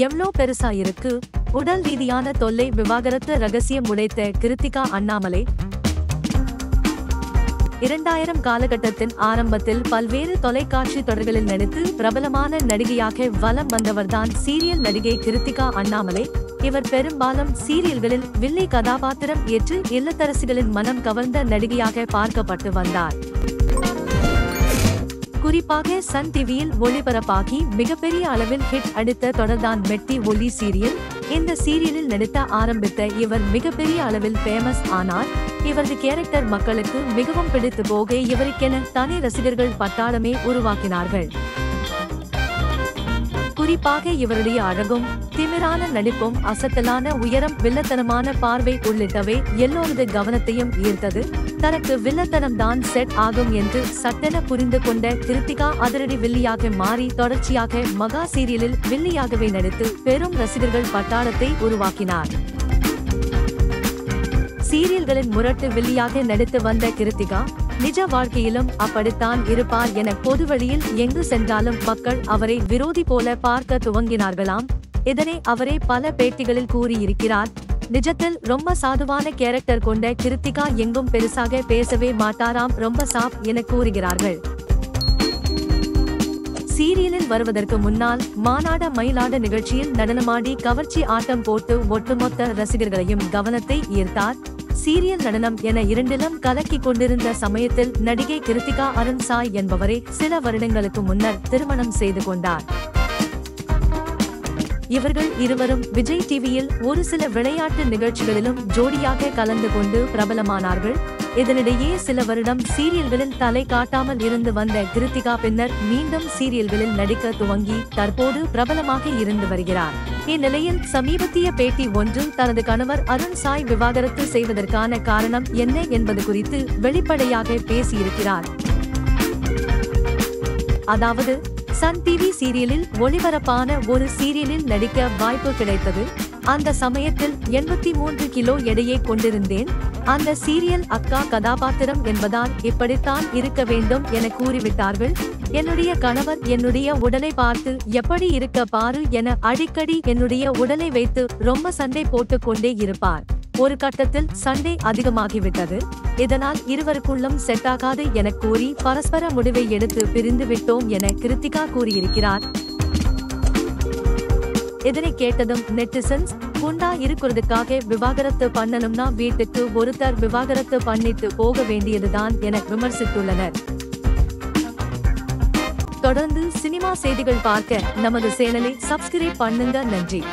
எவ்ளோ பெருசா இருக்கு. உடல் ரீதியான தொல்லை விவாகரத்து ரகசியம் உடைத்த கிருத்திகா அண்ணாமலை. 2000 காலகட்டத்தின் ஆரம்பத்தில் பல்வேறு தொலைக்காட்சி தொடர்களில் நடித்து பிரபலமான நடிகையாக வலம் வந்தவர்தான் சீரியல் நடிகை கிருத்திகா அண்ணாமலை. இவர் பெரும்பாலும் சீரியல்களில் வில்லி கதாபாத்திரம் ஏற்று இல்லத்தரசிகளின் மனம் கவர்ந்த நடிகையாக பார்க்கப்பட்டு வந்தார். குறிப்பாக சன் டிவியில் ஒளிபரப்பாகி மிகப்பெரிய அளவில் ஹிட் அடித்த தொடர்தான் மெட்டி ஒலி சீரியல். இந்த சீரியலில் நடித்த ஆரம்பித்த இவர் மிகப்பெரிய அளவில் ஃபேமஸ் ஆனார். இவரது கேரக்டர் மக்களுக்கு மிகவும் பிடித்து போக இவருக்கென தனி ரசிகர்கள் பட்டாளமே உருவாக்கினார்கள். குறிப்பாக இவருடைய அழகும் திமிரான நடிப்பும் அசத்தலான உயரம் வில்லத்தனமான பார்வை உள்ளிட்டவை எல்லோரது கவனத்தையும் ஈர்த்தது. தனக்கு வில்லத்தனம் தான் செட் ஆகும் என்று சட்டென புரிந்து கொண்ட கிருத்திகா அதிரடி வில்லியாக மாறி தொடர்ச்சியாக மகா சீரியலில் வில்லியாகவே நடித்து பெரும் ரசிகர்கள் பட்டாளத்தை உருவாக்கினார். சீரியல்களின் முரட்டு வில்லியாக நடித்து வந்த கிருத்திகா நிஜ வாழ்க்கையிலும் அப்படித்தான் இருப்பார் என பொதுவழியில் எங்கு சென்றாலும் மக்கள் அவரை விரோதி போல பார்க்க துவங்கினார்களாம். இதனை அவரே பல பேட்டிகளில் கூறியிருக்கிறார். நிஜத்தில் ரொம்ப சாதுவான கேரக்டர் கொண்ட கிருத்திகா எங்கும் பெருசாக பேசவே மாட்டாராம், ரொம்ப சாப் என கூறுகிறார்கள். சீரியலில் வருவதற்கு முன்னால் மானாட மயிலாட நிகழ்ச்சியில் நடனமாடி கவர்ச்சி ஆட்டம் போட்டு ஒட்டுமொத்த ரசிகர்களையும் கவனத்தை ஈர்த்தார். சீரியல் நடனம் என இரண்டிலும் கலக்கி கொண்டிருந்த சமயத்தில் நடிகை கிருத்திகா அருண் சாய் என்பவரை சில வருடங்களுக்கு முன்னர் திருமணம் செய்து கொண்டார். இவர்கள் இருவரும் விஜய் டிவியில் ஒரு சில விளையாட்டு நிகழ்ச்சிகளிலும் ஜோடியாக கலந்து கொண்டு பிரபலமானார்கள். இதனிடையே சில வருடம் சீரியல்களில் தலை காட்டாமல் இருந்து வந்த கிருத்திகா பின்னர் மீண்டும் சீரியல்களில் நடிக்க துவங்கி தற்போது பிரபலமாக இருந்து வருகிறார். இந்நிலையில் சமீபத்திய பேட்டி ஒன்றில் தனது கணவர் அருண் சாய் விவாகரத்து செய்வதற்கான காரணம் என்ன என்பது குறித்து வெளிப்படையாக பேசியிருக்கிறார். அதாவது, சன் டிவி சீரியலில் ஒளிபரப்பான ஒரு சீரியலில் நடிக்க வாய்ப்பு கிடைத்தது. அந்த சமயத்தில் 83 கிலோ எடையை கொண்டிருந்தேன். அந்த சீரியல் அக்கா கதாபாத்திரம் என்பதால் இப்படித்தான் இருக்க வேண்டும் என கூறிவிட்டார்கள். என்னுடைய கணவர் என்னுடைய உடலை பார்த்து எப்படி இருக்க பாரு என அடிக்கடி என்னுடைய உடலை வைத்து ரொம்ப சண்டை போட்டு கொண்டே இருப்பார். ஒரு கட்டத்தில் சண்டை அதிகமாகிவிட்டது. இதனால் இருவருக்குள்ளும் செட் ஆகாது என கூறி பரஸ்பர முடிவை எடுத்து பிரிந்து விட்டோம் என கிருத்திகா கூறியிருக்கிறார். இதனை கேட்டதும் நெட்டிசன்ஸ், குண்டா இருக்கிறதுக்காக விவாகரத்து பண்ணணும்னா வீட்டுக்கு ஒருத்தர் விவாகரத்து பண்ணிட்டு போக வேண்டியதுதான் என விமர்சித்துள்ளனர். தொடர்ந்து சினிமா செய்திகள் பார்க்க நமது சேனலை சப்ஸ்கிரைப் பண்ணுங்க. நன்றி.